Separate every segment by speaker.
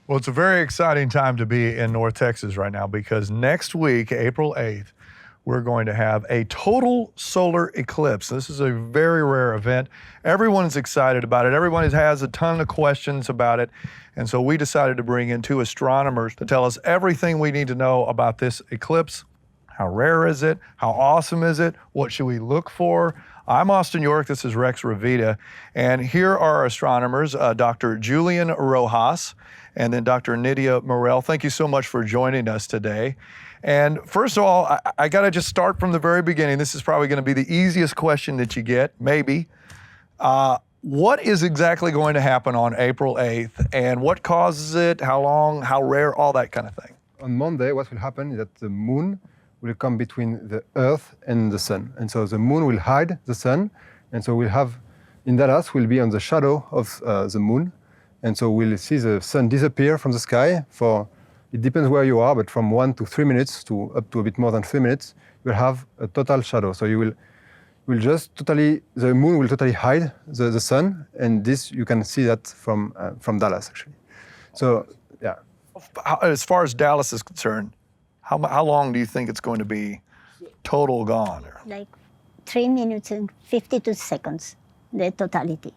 Speaker 1: Well, it's a very exciting time to be in North Texas right now because next week, April 8th, we're going to have a total solar eclipse. This is a very rare event. Everyone is excited about it. Everyone has a ton of questions about it. And so we decided to bring in two astronomers to tell us everything we need to know about this eclipse. How rare is it? How awesome is it? What should we look for? I'm Austin York, this is Rex Ravita, and here are our astronomers, Dr. Julien Rojas, and then Dr. Nidia Morrell. Thank you so much for joining us today. And first of all, I gotta just start from the very beginning. This is probably gonna be the easiest question that you get, maybe. What is exactly going to happen on April 8th, and what causes it, how long, how rare, all that kind of thing?
Speaker 2: On Monday, what will happen is that the moon will come between the Earth and the Sun. And so the moon will hide the Sun. And so we'll have, in Dallas, we'll be on the shadow of the moon. And so we'll see the Sun disappear from the sky for, it depends where you are, but from 1 to 3 minutes to up to a bit more than 3 minutes, you'll have a total shadow. So you will just totally, the moon will totally hide the Sun. And this, you can see that from Dallas, actually. So, yeah.
Speaker 1: As far as Dallas is concerned, how long do you think it's going to be total gone?
Speaker 3: Like 3 minutes and 52 seconds, the totality.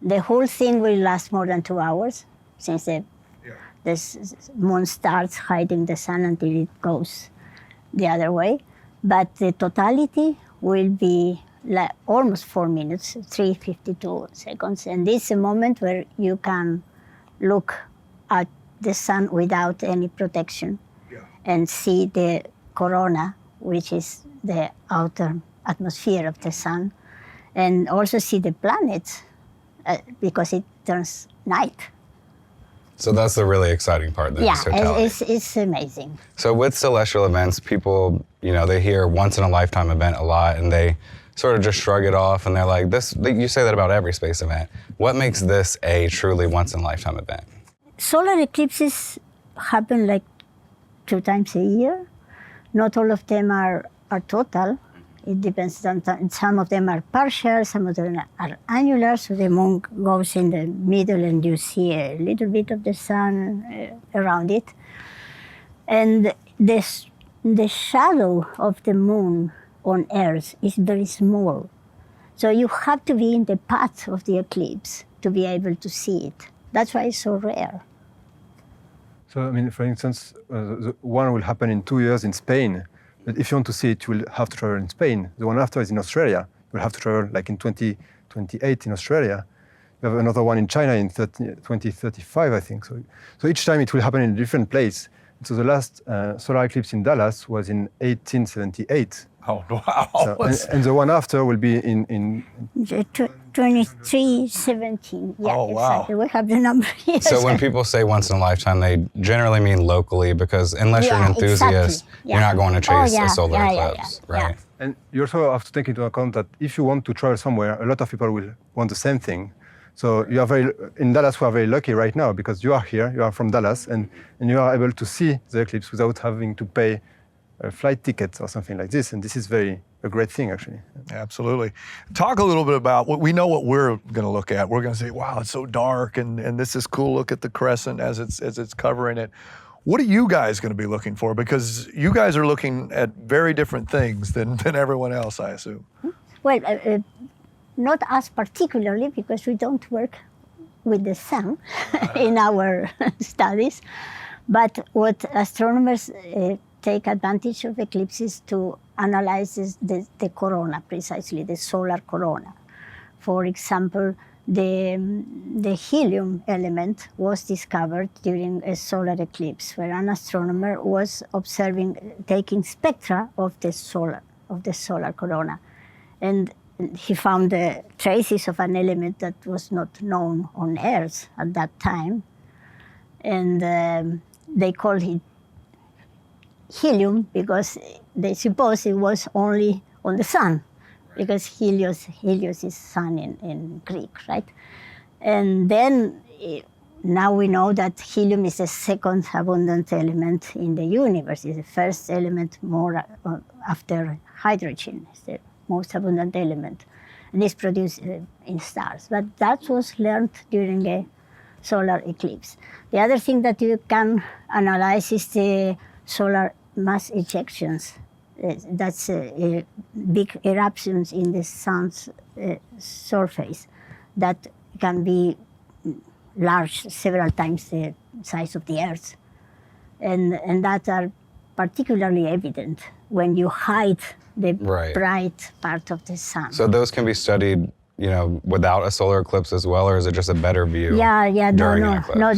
Speaker 3: The whole thing will last more than 2 hours since the moon starts hiding the sun until it goes the other way. But the totality will be like almost 4 minutes, 3:52 seconds. And this is a moment where you can look at the sun without any protection. And see the corona, which is the outer atmosphere of the sun, and also see the planets because it turns night.
Speaker 4: So that's the really exciting part.
Speaker 3: It's amazing.
Speaker 4: So with celestial events, people, they hear once in a lifetime event a lot, and they sort of just shrug it off, and they're like, you say that about every space event. What makes this a truly once in a lifetime event?
Speaker 3: Solar eclipses happen like 2 times a year. Not all of them are total. It depends on some of them are partial, some of them are annular, so the moon goes in the middle and you see a little bit of the sun around it. And the shadow of the moon on Earth is very small. So you have to be in the path of the eclipse to be able to see it. That's why it's so rare.
Speaker 2: So, I mean, for instance, the one will happen in 2 years in Spain. But if you want to see it, you will have to travel in Spain. The one after is in Australia. You'll have to travel like in 2028 in Australia. You have another one in China in 2035, I think. So each time it will happen in a different place. So the last solar eclipse in Dallas was in 1878.
Speaker 1: Oh, wow.
Speaker 2: So, and the one after will be in
Speaker 3: 2317. Yeah,
Speaker 1: oh, wow.
Speaker 3: Exactly. We have the number here.
Speaker 4: So when people say once in a lifetime, they generally mean locally, because unless you're an enthusiast,
Speaker 3: exactly.
Speaker 4: You're not going to chase a solar eclipse, right?
Speaker 3: Yeah.
Speaker 2: And you also have to take into account that if you want to travel somewhere, a lot of people will want the same thing. So you are in Dallas, we are very lucky right now because you are here, you are from Dallas, and you are able to see the eclipse without having to pay a flight ticket or something like this. And this is a great thing, actually.
Speaker 1: Absolutely. Talk a little bit about we know what we're going to look at. We're going to say, wow, it's so dark, and this is cool. Look at the crescent as it's covering it. What are you guys going to be looking for? Because you guys are looking at very different things than everyone else, I assume.
Speaker 3: Well, not us particularly, because we don't work with the sun in our studies. But what astronomers take advantage of eclipses to analyze the corona, precisely the solar corona. For example, the helium element was discovered during a solar eclipse, where an astronomer was taking spectra of the solar corona, and he found the traces of an element that was not known on Earth at that time, and they called it helium because they suppose it was only on the sun, because helios is sun in Greek, right? And then now we know that helium is the second abundant element in the universe. It's the first element more after hydrogen. It's the most abundant element, and it's produced in stars. But that was learned during a solar eclipse. The other thing that you can analyze is the solar mass ejections. That's big eruptions in the sun's surface that can be large, several times the size of the Earth. And that are particularly evident when you hide the bright part of the sun.
Speaker 4: So those can be studied, without a solar eclipse as well, or is it just a better view? During an eclipse?
Speaker 3: No.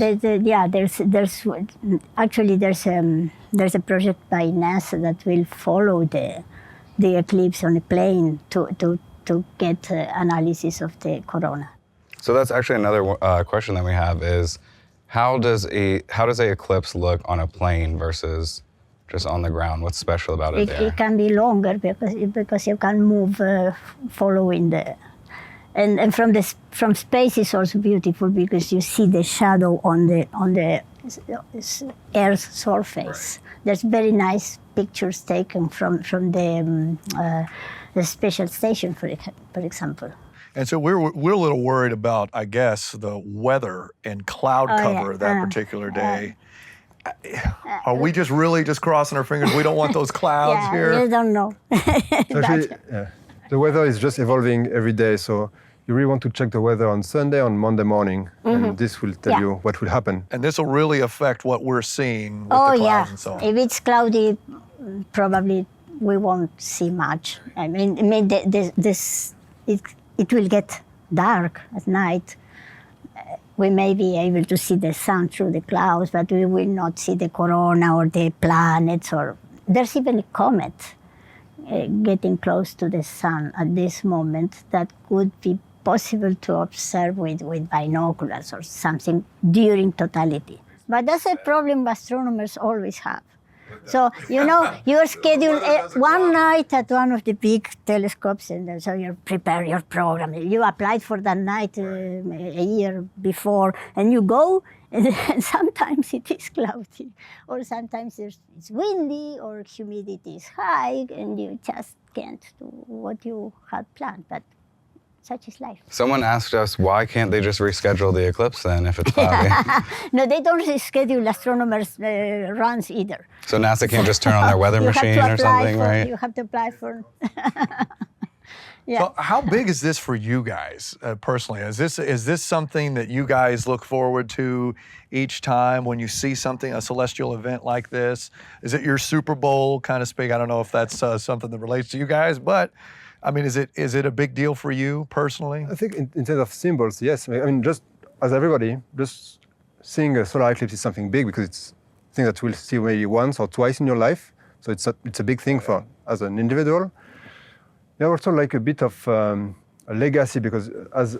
Speaker 3: There's a project by NASA that will follow the eclipse on a plane to get analysis of the corona.
Speaker 4: So that's actually another question that we have is, how does a eclipse look on a plane versus just on the ground? What's special about it there?
Speaker 3: It can be longer because you can move following the, and from space is also beautiful because you see the shadow on the Earth's surface. There's very nice pictures taken from the special station, for example.
Speaker 1: And so we're a little worried about, I guess, the weather and cloud cover that particular day. Are we just really just crossing our fingers? We don't want those clouds here?
Speaker 3: You don't know.
Speaker 2: Actually, the weather is just evolving every day, so you really want to check the weather on Sunday, on Monday morning, and this will tell you what will happen.
Speaker 1: And this will really affect what we're seeing with the clouds and so on.
Speaker 3: If it's cloudy, probably we won't see much. I mean it will get dark at night. We may be able to see the sun through the clouds, but we will not see the corona or the planets. Or there's even a comet getting close to the sun at this moment that could be possible to observe with binoculars or something during totality. But that's a problem astronomers always have. So, you're scheduled one night at one of the big telescopes, and so you prepare your program. You applied for that night a year before, and you go, and sometimes it is cloudy, or sometimes it's windy, or humidity is high, and you just can't do what you had planned. But such is life.
Speaker 4: Someone asked us, why can't they just reschedule the eclipse then if it's cloudy?
Speaker 3: No, they don't reschedule astronomers' runs either.
Speaker 4: So NASA can't just turn on their weather machine or something, right?
Speaker 3: You have to apply for...
Speaker 1: So how big is this for you guys personally? Is this something that you guys look forward to each time when you see something, a celestial event like this? Is it your Super Bowl kind of speak? I don't know if that's something that relates to you guys, but I mean, is it a big deal for you personally?
Speaker 2: I think in terms of symbols, yes. I mean, just as everybody, just seeing a solar eclipse is something big because it's a thing that we'll see maybe once or twice in your life. So it's a big thing for as an individual. You have also like a bit of a legacy because as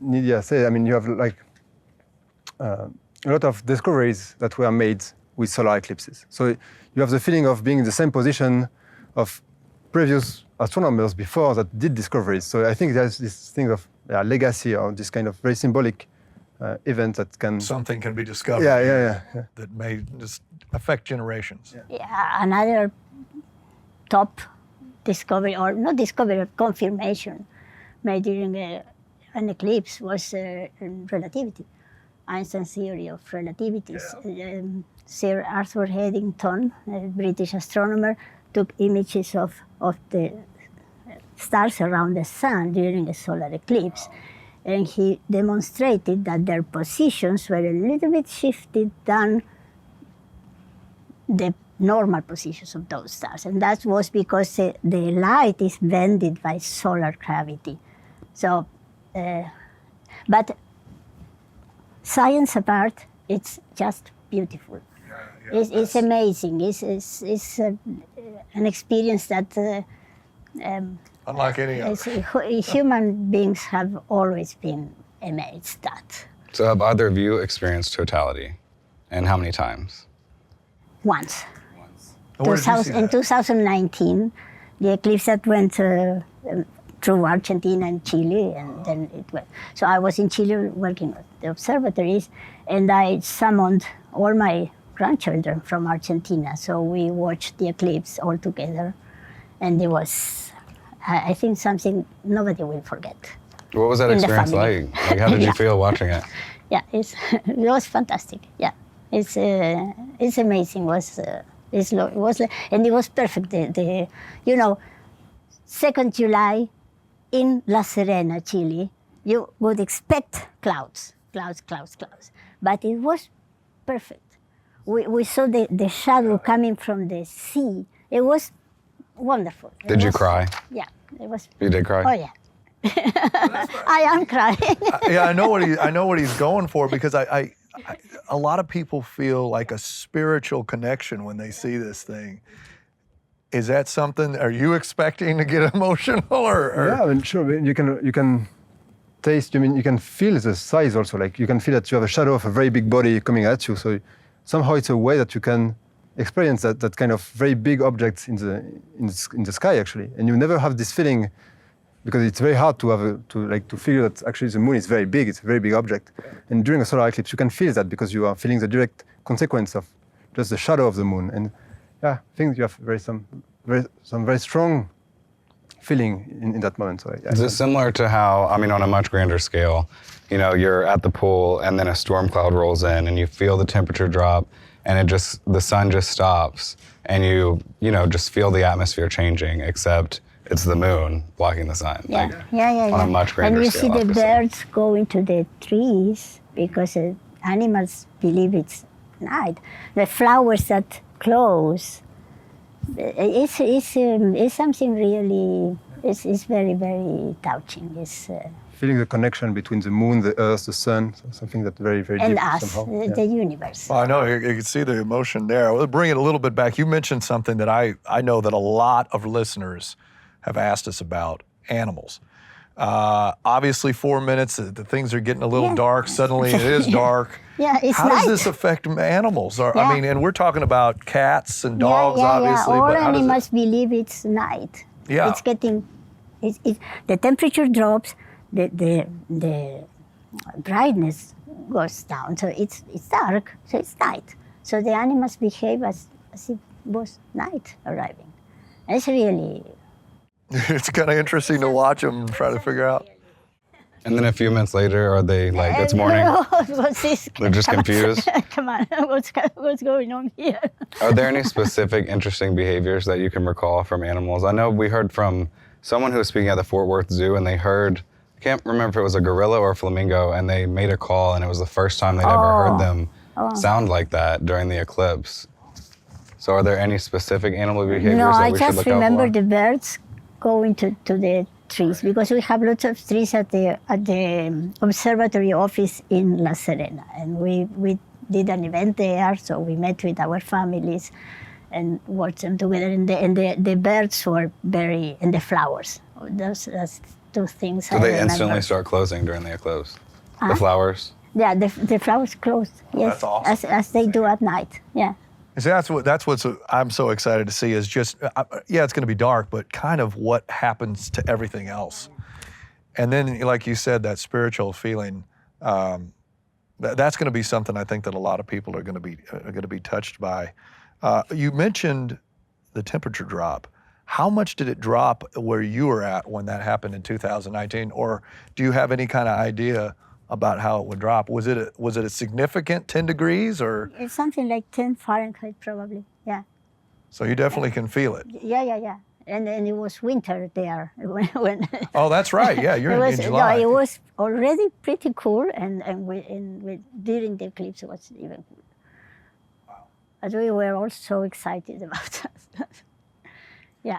Speaker 2: Nidia said, I mean, you have like a lot of discoveries that were made with solar eclipses. So you have the feeling of being in the same position of previous astronomers before that did discoveries. So I think there's this thing of legacy or this kind of very symbolic event that can...
Speaker 1: Something can be discovered that may just affect generations.
Speaker 3: Yeah, another top discovery, or not discovery, confirmation made during an eclipse was relativity. Einstein's theory of relativity. Sir Arthur Eddington, a British astronomer, took images of the stars around the sun during a solar eclipse, and he demonstrated that their positions were a little bit shifted than the normal positions of those stars, and that was because the light is bended by solar gravity. So, but science apart, it's just beautiful. It's amazing. It's an experience that
Speaker 1: unlike any other.
Speaker 3: Human beings have always been amazed at.
Speaker 4: So have either of you experienced totality? And how many times?
Speaker 3: Once.
Speaker 1: Where did you see
Speaker 3: In
Speaker 1: that?
Speaker 3: 2019, the eclipse that went through Argentina and Chile, and then it went. So I was in Chile working at the observatories, and I summoned all my grandchildren from Argentina. So we watched the eclipse all together, and it was, I think, something nobody will forget.
Speaker 4: What was that
Speaker 3: in the
Speaker 4: experience
Speaker 3: family.
Speaker 4: like? Like, how did you
Speaker 3: Yeah.
Speaker 4: feel watching it?
Speaker 3: Yeah, it was fantastic. Yeah, it's amazing. It was and it was perfect. The 2nd July in La Serena, Chile, you would expect clouds, but it was perfect. We saw the shadow coming from the sea. It was wonderful.
Speaker 4: Did you cry?
Speaker 3: Yeah, it was.
Speaker 4: You did cry?
Speaker 3: Oh yeah. I am crying.
Speaker 1: Yeah, I know what he's going for, because a lot of people feel like a spiritual connection when they see this thing. Is that something? Are you expecting to get emotional, or?
Speaker 2: Yeah, I mean, sure. You can taste. You can feel the size also. Like you can feel that you have a shadow of a very big body coming at you. So somehow it's a way that you can experience that kind of very big objects in the sky actually, and you never have this feeling. Because it's very hard to feel that actually the moon is very big. It's a very big object, and during a solar eclipse, you can feel that because you are feeling the direct consequence of just the shadow of the moon. And yeah, I think you have some very strong feeling in that moment. So
Speaker 4: Is this similar to how, I mean, on a much grander scale, you're at the pool and then a storm cloud rolls in and you feel the temperature drop and the sun just stops and you just feel the atmosphere changing, except it's the moon blocking the sun.
Speaker 3: Yeah,
Speaker 4: Like,
Speaker 3: yeah.
Speaker 4: on a much grander
Speaker 3: and you
Speaker 4: scale,
Speaker 3: see the
Speaker 4: obviously.
Speaker 3: birds go into the trees because animals believe it's night. The flowers that close, it's something really, it's very, very touching. It's,
Speaker 2: feeling the connection between the moon, the earth, the sun, so something that very, very
Speaker 3: and
Speaker 2: deep
Speaker 3: us,
Speaker 2: somehow.
Speaker 3: the universe.
Speaker 1: Well, I know you can see the emotion there. We'll bring it a little bit back. You mentioned something that I know that a lot of listeners have asked us about: animals. Obviously, 4 minutes, the things are getting a little
Speaker 3: Yeah.
Speaker 1: dark. Suddenly, it is dark.
Speaker 3: Yeah, it's
Speaker 1: How does
Speaker 3: night.
Speaker 1: this affect animals? I
Speaker 3: Yeah.
Speaker 1: mean, and we're talking about cats and dogs, obviously.
Speaker 3: All
Speaker 1: but how does it-
Speaker 3: animals believe it's night.
Speaker 1: Yeah.
Speaker 3: It's getting, the temperature drops, the brightness goes down, so it's dark, so it's night. So the animals behave as if it was night arriving. It's really.
Speaker 1: It's kind of interesting to watch them try to figure out.
Speaker 4: And then a few minutes later, are they like, it's morning?
Speaker 3: What's this?
Speaker 4: They're just
Speaker 3: Come on.
Speaker 4: confused?
Speaker 3: Come on, what's going on here?
Speaker 4: Are there any specific interesting behaviors that you can recall from animals? I know we heard from someone who was speaking at the Fort Worth Zoo, and they heard, I can't remember if it was a gorilla or a flamingo, and they made a call, and it was the first time they'd ever heard them sound like that during the eclipse. So are there any specific animal behaviors
Speaker 3: No,
Speaker 4: that
Speaker 3: I
Speaker 4: we should
Speaker 3: just
Speaker 4: look out
Speaker 3: remember
Speaker 4: for?
Speaker 3: the birds going to the trees, because we have lots of trees at the observatory office in La Serena, and we did an event there, so we met with our families and watched them together, and the birds were and the flowers. That's two things.
Speaker 4: Do
Speaker 3: I
Speaker 4: they
Speaker 3: remember.
Speaker 4: instantly start closing during the eclipse? The flowers?
Speaker 3: Yeah, the flowers closed. Yes,
Speaker 1: that's awesome.
Speaker 3: as they do at night. Yeah.
Speaker 1: See, that's what's I'm so excited to see is just yeah, it's going to be dark, but kind of what happens to everything else. And then, like you said, that spiritual feeling, that's going to be something I think that a lot of people are going to be touched by. You mentioned the temperature drop. How much did it drop where you were at when that happened in 2019, or do you have any kind of idea about how it would drop? Was it a significant 10 degrees or?
Speaker 3: It's something like 10 Fahrenheit probably, yeah.
Speaker 1: So you definitely can feel it.
Speaker 3: Yeah. And it was winter there when
Speaker 1: Oh, that's right. Yeah, you're in July.
Speaker 3: No, it was already pretty cool, and during the eclipse it was even cool. Wow. But we were all so excited about that. Yeah.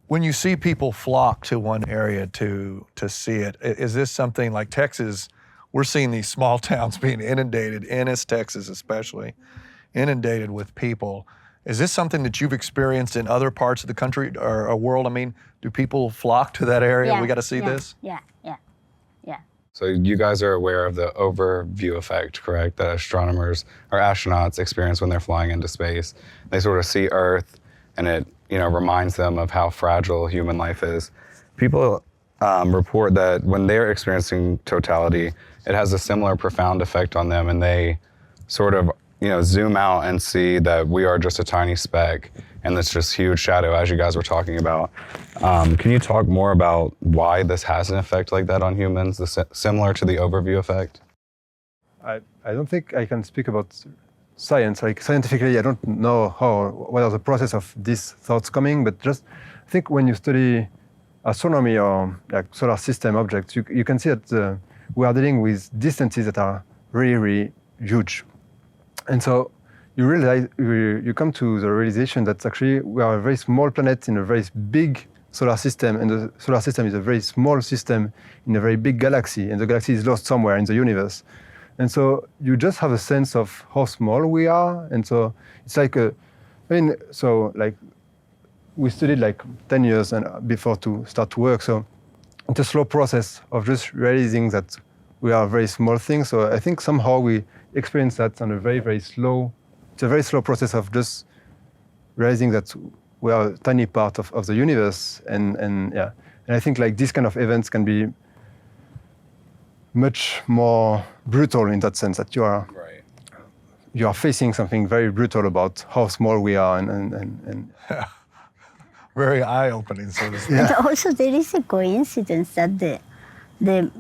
Speaker 1: When you see people flock to one area to see it, is this something like Texas? We're seeing these small towns being inundated, Ennis, Texas especially, inundated with people. Is this something that you've experienced in other parts of the country or world? I mean, do people flock to that area?
Speaker 3: Yeah,
Speaker 1: We got to see this?
Speaker 3: Yeah.
Speaker 4: So you guys are aware of the overview effect, correct? That astronomers or astronauts experience when they're flying into space. They sort of see Earth, and it reminds them of how fragile human life is. People report that when they're experiencing totality, it has a similar profound effect on them, and they sort of zoom out and see that we are just a tiny speck and this just huge shadow, as you guys were talking about. Can you talk more about why this has an effect like that on humans, similar to the overview effect?
Speaker 2: I don't think I can speak about science. Like scientifically, I don't know what are the process of these thoughts coming, but just I think when you study astronomy or like solar system objects, you can see that we are dealing with distances that are really, really huge. And so you realize, you come to the realization that actually we are a very small planet in a very big solar system, and the solar system is a very small system in a very big galaxy, and the galaxy is lost somewhere in the universe. And so you just have a sense of how small we are, and so it's like like we studied like 10 years before to start to work, so it's a slow process of just realizing that we are a very small thing. So I think somehow we experience that on a very, very slow. It's a very slow process of just realizing that we are a tiny part of the universe, and I think like these kind of events can be much more brutal in that sense, that you are facing something very brutal about how small we are, and
Speaker 1: Very eye-opening, so to speak.
Speaker 3: And also there is a coincidence that the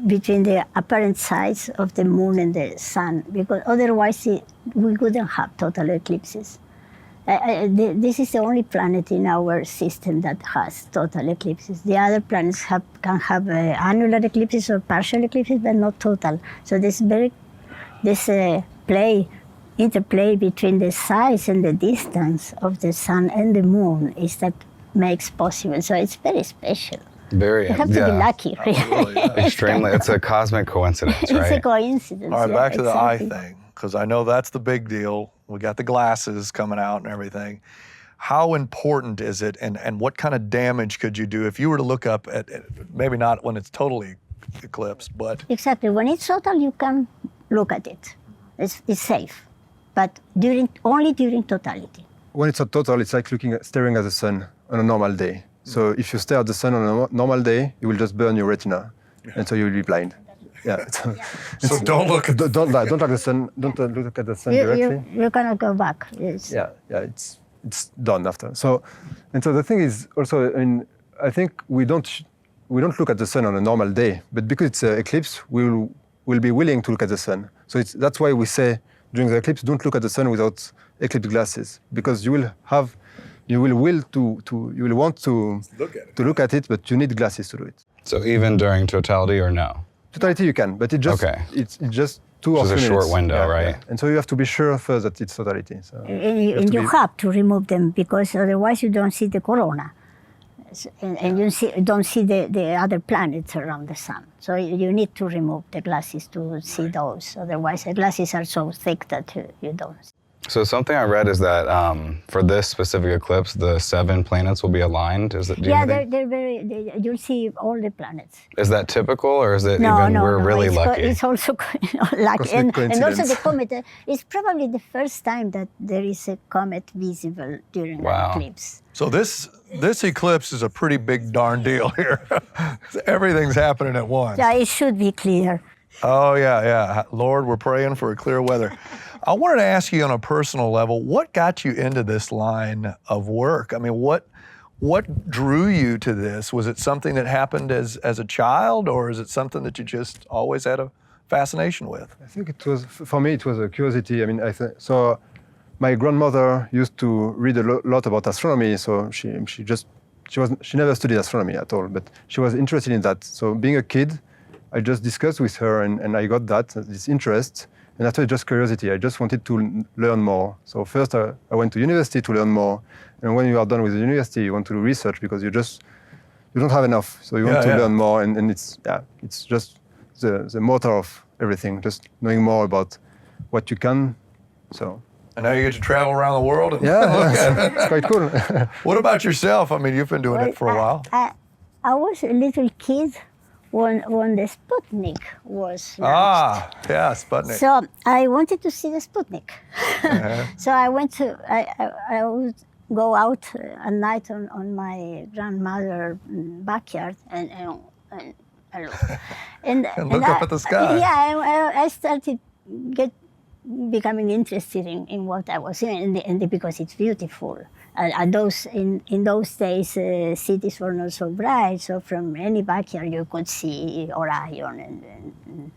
Speaker 3: between the apparent size of the moon and the sun, because otherwise we wouldn't have total eclipses. This is the only planet in our system that has total eclipses. The other planets can have annular eclipses or partial eclipses, but not total. So this interplay between the size and the distance of the sun and the moon is that makes possible. So it's very special.
Speaker 4: Very,
Speaker 3: You have to be lucky, really.
Speaker 4: Extremely. It's a cosmic coincidence, right?
Speaker 3: It's a coincidence.
Speaker 1: All right,
Speaker 3: yeah,
Speaker 1: back to the eye
Speaker 3: exactly.
Speaker 1: thing, because I know that's the big deal. We got the glasses coming out and everything. How important is it, and what kind of damage could you do if you were to look up at, maybe not when it's totally eclipsed, but...
Speaker 3: Exactly. When it's total, you can look at it. It's safe. But only during totality.
Speaker 2: when it's a total, it's like staring at the sun on a normal day. So if you stare at the sun on a normal day, you will just burn your retina, and so you will be blind. Yeah.
Speaker 1: So don't look at
Speaker 2: don't look at the sun. Don't look at the sun directly.
Speaker 3: You cannot go back. It's,
Speaker 2: Yeah, it's done after. So, and so the thing is also, I mean, I think we don't look at the sun on a normal day, but because it's an eclipse, we'll be willing to look at the sun. So that's why we say during the eclipse, don't look at the sun without eclipse glasses, because you will want to look at it, but you need glasses to do it.
Speaker 4: So even during totality or no?
Speaker 2: Totality you can, but it's just 2 or 3 minutes.
Speaker 4: Just a short window, right?
Speaker 2: Yeah. And so you have to be sure first that it's totality. So
Speaker 3: and you have to remove them, because otherwise you don't see the corona. And you don't see the other planets around the sun. So you need to remove the glasses to see those. Otherwise, the glasses are so thick that you don't see.
Speaker 4: So something I read is that for this specific eclipse, the 7 planets will be aligned. Is that?
Speaker 3: You'll see all the planets.
Speaker 4: Is that typical, or is it we're really lucky?
Speaker 3: It's also lucky, and also the
Speaker 2: coincidence.
Speaker 3: comet. It's probably the first time that there is a comet visible during an eclipse.
Speaker 1: So this eclipse is a pretty big darn deal here. Everything's happening at once.
Speaker 3: Yeah, it should be clear.
Speaker 1: Oh, yeah. Lord, we're praying for clear weather. I wanted to ask you on a personal level, what got you into this line of work? I mean, what drew you to this? Was it something that happened as a child, or is it something that you just always had a fascination with?
Speaker 2: I think it was, for me, it was a curiosity. I mean, so my grandmother used to read a lot about astronomy, so she never studied astronomy at all, but she was interested in that. So being a kid, I just discussed with her, and I got this interest. And after just curiosity, I just wanted to learn more. So first I went to university to learn more. And when you are done with the university, you want to do research because you don't have enough. So you want to learn more, and it's just the motor of everything, just knowing more about what you can. So.
Speaker 1: And now you get to travel around the world. And
Speaker 2: it's quite cool.
Speaker 1: What about yourself? I mean, you've been doing it for a while.
Speaker 3: I was a little kid when the Sputnik was launched.
Speaker 1: Sputnik.
Speaker 3: So I wanted to see the Sputnik. So I would go out at night on my grandmother's backyard and
Speaker 1: look up at the sky.
Speaker 3: I started becoming interested in what I was doing, and because it's beautiful. And in those days, cities were not so bright, so from any backyard you could see Orion and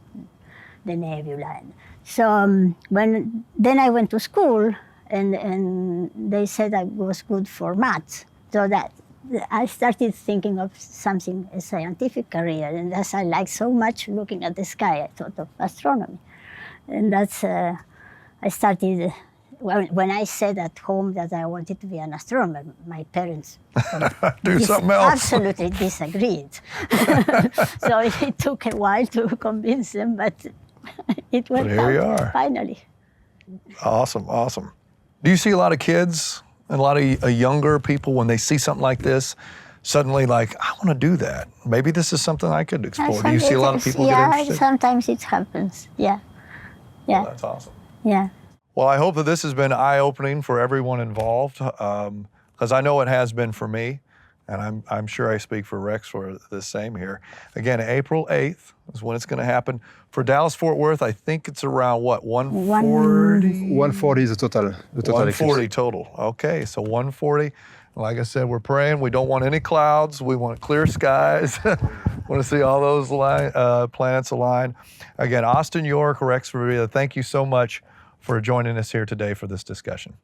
Speaker 3: the nebula. So then I went to school, and they said I was good for maths, so that I started thinking of something, a scientific career, and as I liked so much looking at the sky, I thought of astronomy. And that's, I started, when I said at home that I wanted to be an astronomer, my parents
Speaker 1: Do something else.
Speaker 3: absolutely disagreed. So it took a while to convince them, but it worked
Speaker 1: here you
Speaker 3: out
Speaker 1: are.
Speaker 3: finally.
Speaker 1: Awesome, awesome. Do you see a lot of kids and a lot of younger people when they see something like this, suddenly like, I want to do that. Maybe this is something I could explore. Do you see a lot of people get interested?
Speaker 3: Yeah, sometimes it happens. Yeah, yeah,
Speaker 1: Well, that's awesome.
Speaker 3: yeah.
Speaker 1: Well, I hope that this has been eye-opening for everyone involved, because I know it has been for me, and I'm sure I speak for Rex for the same here. Again, April 8th is when it's going to happen. For Dallas-Fort Worth, I think it's around, what, 140?
Speaker 2: 140 is the total. The total
Speaker 1: 140
Speaker 2: eclipse.
Speaker 1: total. Okay, so 140. Like I said, we're praying. We don't want any clouds. We want clear skies. Want to see all those planets align. Again, Austin York, Rex Rivera, thank you so much for joining us here today for this discussion.